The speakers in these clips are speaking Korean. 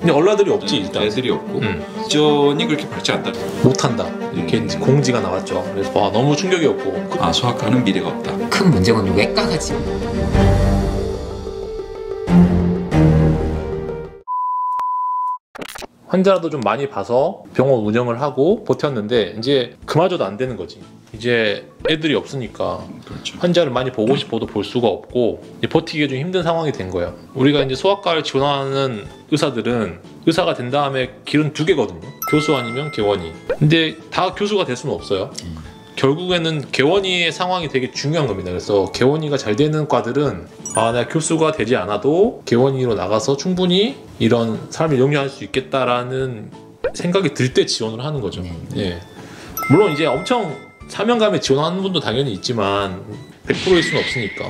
근데 얼라들이 없지 일단. 애들이 없고 기전이 그렇게 밝지 않다. 못한다 이렇게 이제 공지가 나왔죠. 그래서 와, 너무 충격이었고. 아, 소아과는 미래가 없다. 큰 문제는 외과가 지금. 환자라도 좀 많이 봐서 병원 운영을 하고 버텼는데 이제 그마저도 안 되는 거지. 이제 애들이 없으니까 그렇죠. 환자를 많이 보고 싶어도 볼 수가 없고 이제 버티기 좀 힘든 상황이 된 거예요. 우리가 이제 소아과를 지원하는 의사들은 의사가 된 다음에 길은 두 개거든요. 교수 아니면 개원이. 근데 다 교수가 될 수는 없어요. 결국에는 개원이의 상황이 되게 중요한 겁니다. 그래서 개원이가 잘 되는 과들은 아, 내가 교수가 되지 않아도 개원이로 나가서 충분히 이런 삶을 영위할 수 있겠다라는 생각이 들 때 지원을 하는 거죠. 예. 물론 이제 엄청 사명감에 지원하는 분도 당연히 있지만 100%일 수는 없으니까.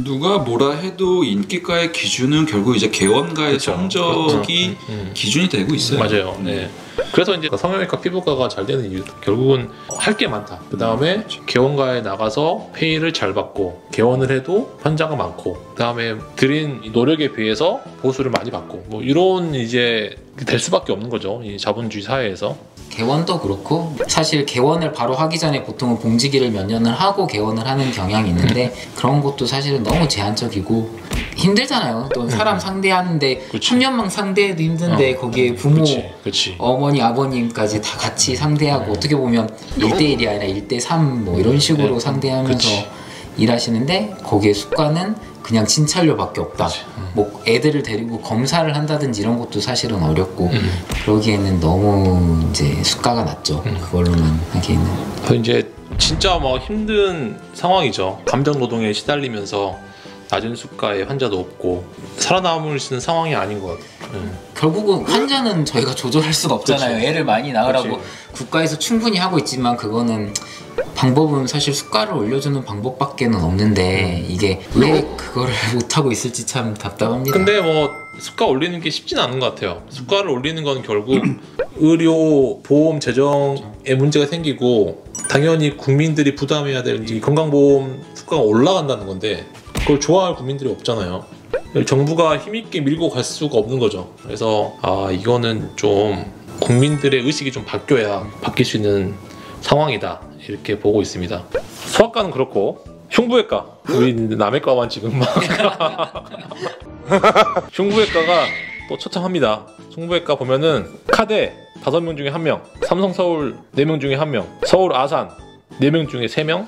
누가 뭐라 해도 인기과의 기준은 결국 이제 개원과의 그쵸. 성적이 기준이 되고 있어요. 맞아요. 네. 그래서 이제 성형외과 피부과가 잘 되는 이유도 결국은 할 게 많다. 그 다음에 개원과에 나가서 페이를 잘 받고 개원을 해도 환자가 많고 그 다음에 들인 노력에 비해서 보수를 많이 받고 뭐 이런 이제 될 수밖에 없는 거죠. 이 자본주의 사회에서. 개원도 그렇고 사실 개원을 바로 하기 전에 보통은 봉지기를 몇 년을 하고 개원을 하는 경향이 있는데 그런 것도 사실은 너무 제한적이고 힘들잖아요. 또 사람 상대하는데 3년만 상대해도 힘든데 거기에 부모, 그치. 어머니, 아버님까지 다 같이 상대하고 어떻게 보면 1대1이 아니라 1대3 뭐 이런 식으로 상대하면서 일하시는데 거기에 수가는 그냥 진찰료밖에 없다. 뭐 애들을 데리고 검사를 한다든지 이런 것도 사실은 어렵고 그러기에는 너무 이제 수가가 낮죠. 그걸로만 하기에는. 이제 진짜 뭐 힘든 상황이죠. 감정 노동에 시달리면서 낮은 수가에 환자도 없고 살아남을 수 있는 상황이 아닌 것 같아요. 결국은 환자는 저희가 조절할 수가 없잖아요. 그치. 애를 많이 낳으라고 그치. 국가에서 충분히 하고 있지만 그거는 방법은 사실 수가를 올려주는 방법밖에는 없는데 이게 왜 그거를 못하고 있을지 참 답답합니다. 근데 뭐 수가 올리는 게 쉽진 않은 것 같아요. 수가를 올리는 건 결국 의료 보험 재정에 문제가 생기고 당연히 국민들이 부담해야 될 이 건강보험 수가가 올라간다는 건데 그걸 좋아할 국민들이 없잖아요. 정부가 힘있게 밀고 갈 수가 없는 거죠. 그래서 아, 이거는 좀 국민들의 의식이 좀 바뀌어야 바뀔 수 있는 상황이다 이렇게 보고 있습니다. 소아과는 그렇고 흉부외과, 우리 남의과만 지금 막 흉부외과가 또 처참합니다. 흉부외과 보면은 카대 5명 중에 1명, 삼성서울 4명 중에 1명, 서울 아산 4명 중에 3명,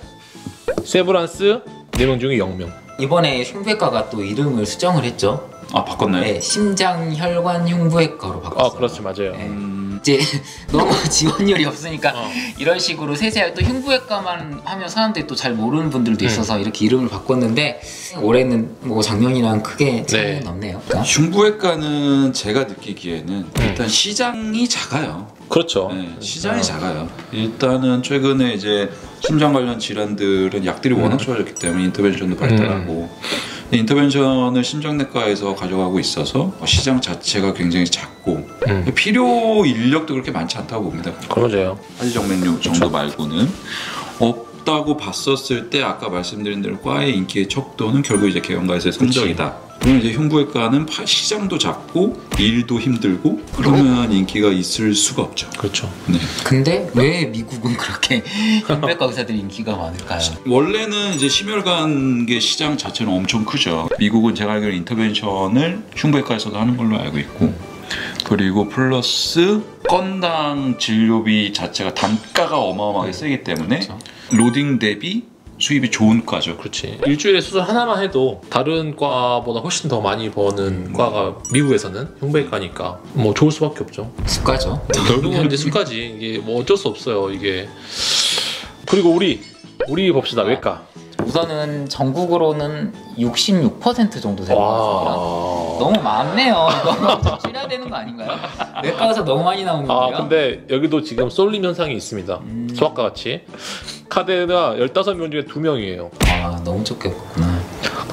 세브란스 4명 중에 0명. 이번에 흉부외과가 또 이름을 수정을 했죠. 아, 바꿨나요? 네, 심장혈관 흉부외과로 바꿨어요. 아, 그렇지, 맞아요. 네. 이제 너무 지원율이 없으니까 이런 식으로 세세하게 또 흉부외과만 하면 사람들이 또 잘 모르는 분들도 있어서 이렇게 이름을 바꿨는데 올해는 뭐 작년이랑 크게 차이는 없네요. 흉부외과는 제가 느끼기에는 일단 시장이 작아요. 그렇죠. 네, 시장이 작아요. 일단은 최근에 이제 심장 관련 질환들은 약들이 워낙 좋아졌기 때문에 인터벤션도 발달하고 인터벤션을 심장내과에서 가져가고 있어서 시장 자체가 굉장히 작고 필요 인력도 그렇게 많지 않다고 봅니다. 그러죠. 하지정맥류 정도 말고는 없다고 봤었을 때 아까 말씀드린 대로 과의 인기의 척도는 결국 이제 개원과에서의 성적이다. 그러면 이제 흉부외과는 시장도 작고 일도 힘들고 그러면 인기가 있을 수가 없죠. 그렇죠. 네. 근데 왜 미국은 그렇게 흉부외과 의사들이 인기가 많을까요? 원래는 이제 심혈관계 시장 자체는 엄청 크죠. 미국은 제가 알기로 인터벤션을 흉부외과에서도 하는 걸로 알고 있고 그리고 플러스 건당 진료비 자체가 단가가 어마어마하게 세기 때문에 로딩 대비 수입이 좋은 과죠. 그렇지. 일주일에 수술 하나만 해도 다른 과보다 훨씬 더 많이 버는 과가 미국에서는 흉부외과니까 뭐 좋을 수밖에 없죠. 수가죠. 결국은 이제 수까지 이게 뭐 어쩔 수 없어요. 이게. 그리고 우리 봅시다. 외과. 우선은 전국으로는 66% 정도 되는 것 같습니다. 너무 많네요. 이거 좀 줄여야 되는 거 아닌가요? 외과 의사 너무 많이 나오는데요. 아, 근데 여기도 지금 쏠림 현상이 있습니다. 소아과 같이. 카드가 15명 중에 2명이에요. 아, 너무 적게 봤구나.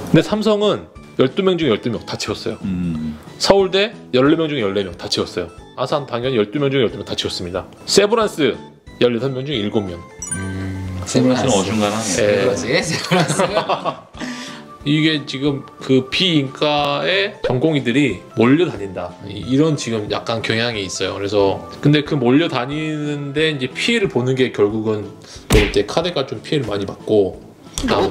근데 삼성은 12명 중에 12명 다 채웠어요. 서울대 14명 중에 14명 다 채웠어요. 아산 당연히 12명 중에 12명 다 채웠습니다. 세브란스 16명 중에 7명. 세브란스는 어중간하네요. 세브란스. 이게 지금 그 비인과의 전공의들이 몰려다닌다. 이런 지금 약간 경향이 있어요. 그래서 근데 그 몰려다니는데 이제 피해를 보는 게 결국은 그때 카드가 좀 피해를 많이 받고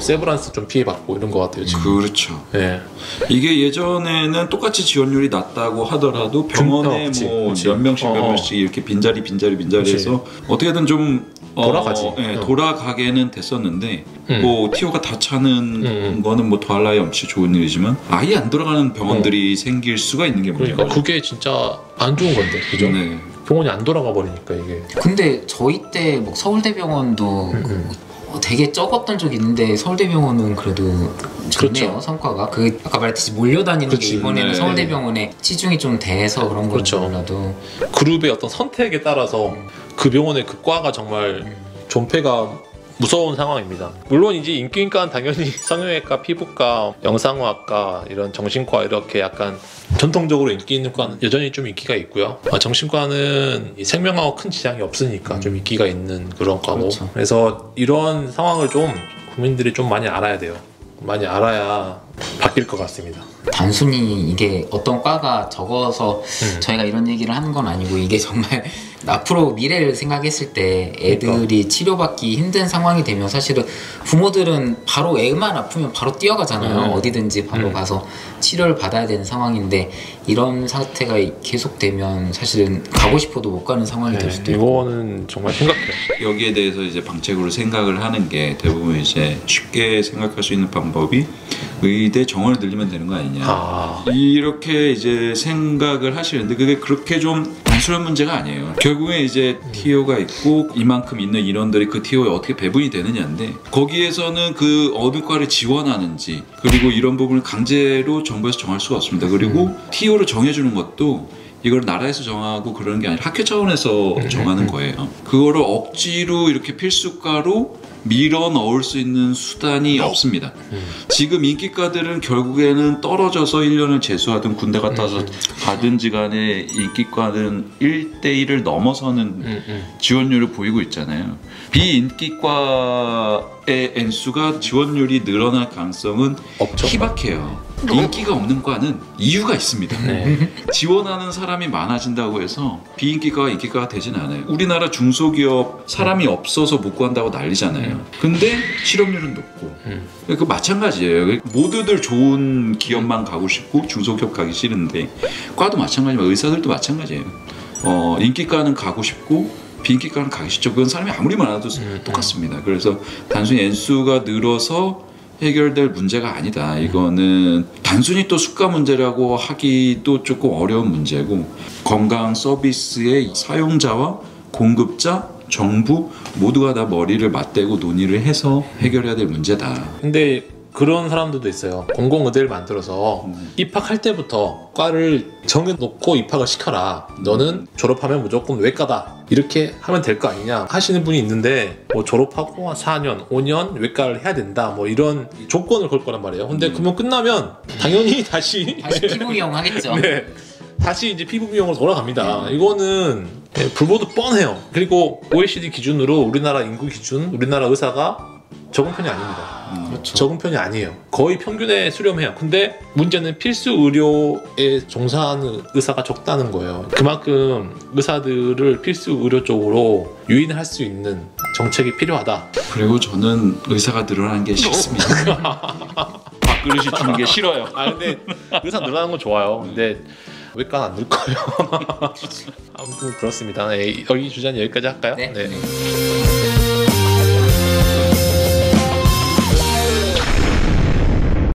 세브란스 좀 피해받고 이런 것 같아요 지금. 그렇죠. 네. 이게 예전에는 똑같이 지원율이 낮다고 하더라도 병원에 뭐 몇 명씩 이렇게 빈자리해서 어떻게든 좀 돌아가지. 돌아가게는 됐었는데 뭐 티오가 다 차는 거는 뭐 더할 나위 없이 좋은 일이지만 아예 안 돌아가는 병원들이 생길 수가 있는 게 문제예요. 그러니까 그게 진짜 안 좋은 건데, 그죠? 네. 병원이 안 돌아가 버리니까 이게. 근데 저희 때 뭐 서울대병원도 되게 적었던 적이 있는데 서울대병원은 그래도 좋네요. 그렇죠. 성과가. 그 아까 말했듯이 몰려다니는 그치. 게 이번에는 네. 서울대병원에 치중이 좀 돼서 그런 건 그렇죠. 몰라도 그룹의 어떤 선택에 따라서 그 병원의 그 과가 정말 존폐가 무서운 상황입니다. 물론 이제 인기과는 당연히 성형외과, 피부과, 영상의학과 이런 정신과 이렇게 약간 전통적으로 인기 있는 과는 여전히 좀 인기가 있고요. 정신과는 이 생명하고 큰 지장이 없으니까 좀 인기가 있는 그런 과고. 그렇죠. 그래서 이런 상황을 좀 국민들이 좀 많이 알아야 돼요. 많이 알아야 바뀔 것 같습니다. 단순히 이게 어떤 과가 적어서 저희가 이런 얘기를 하는 건 아니고 이게 정말 앞으로 미래를 생각했을 때 애들이 치료받기 힘든 상황이 되면 사실은 부모들은 바로 애만 아프면 바로 뛰어가잖아요. 어디든지 바로 가서 치료를 받아야 되는 상황인데 이런 사태가 계속되면 사실은 가고 싶어도 못 가는 상황이 될 수도 있고. 이거는 정말 심각해요. 여기에 대해서 이제 방책으로 생각을 하는 게 대부분 이제 쉽게 생각할 수 있는 방법이 의대 정원을 늘리면 되는 거 아니냐. 이렇게 이제 생각을 하시는데 그게 그렇게 좀 단순한 문제가 아니에요. 결국에 이제 TO가 있고 이만큼 있는 인원들이 그 TO에 어떻게 배분이 되느냐인데 거기에서는 그 어느 과를 지원하는지 그리고 이런 부분을 강제로 정부에서 정할 수가 없습니다. 그리고 TO를 정해주는 것도 이걸 나라에서 정하고 그러는 게 아니라 학회 차원에서 정하는 거예요. 그거를 억지로 이렇게 필수과로 밀어 넣을 수 있는 수단이 없습니다. 지금 인기과들은 결국에는 떨어져서 1년을 재수하든 군대 갔다 와서 가든지 간에 인기과는 1대1을 넘어서는 지원율을 보이고 있잖아요. 비인기과의 N수가 지원율이 늘어날 가능성은 없죠. 희박해요. 인기가 없는 과는 이유가 있습니다. 지원하는 사람이 많아진다고 해서 비인기과가 인기과가 되진 않아요. 우리나라 중소기업 사람이 없어서 못 구한다고 난리잖아요. 근데 실업률은 높고 그 마찬가지예요. 모두들 좋은 기업만 가고 싶고 중소기업 가기 싫은데 과도 마찬가지지만 의사들도 마찬가지예요. 인기과는 가고 싶고 비인기과는 가기 싫죠. 그건 사람이 아무리 많아도 똑같습니다. 그래서 단순히 N수가 늘어서 해결될 문제가 아니다. 이거는 단순히 또 수가 문제라고 하기도 조금 어려운 문제고 건강 서비스의 사용자와 공급자, 정부 모두가 다 머리를 맞대고 논의를 해서 해결해야 될 문제다. 근데 그런 사람들도 있어요. 공공의대를 만들어서 입학할 때부터 과를 정해놓고 입학을 시켜라. 너는 졸업하면 무조건 외과다. 이렇게 하면 될 거 아니냐 하시는 분이 있는데 뭐 졸업하고 4년, 5년 외과를 해야 된다. 뭐 이런 조건을 걸 거란 말이에요. 근데 그러면 끝나면 당연히 다시 피부 미용 하겠죠. 네. 다시 이제 피부 미용으로 돌아갑니다. 이거는 불보듯 뻔해요. 그리고 OECD 기준으로 우리나라 인구 기준, 우리나라 의사가 적은 편이 아닙니다. 그렇죠. 적은 편이 아니에요. 거의 평균에 수렴해요. 근데 문제는 필수 의료에 종사하는 의사가 적다는 거예요. 그만큼 의사들을 필수 의료 쪽으로 유인할 수 있는 정책이 필요하다. 그리고 저는 의사가 늘어나는 게 싫습니다. 밥그릇이 주는 게 싫어요. 근데 의사 늘어나는 건 좋아요. 근데 외과는 안 늘 거예요. 아무튼 그렇습니다. 여기 주제는 여기까지 할까요? 네. 네.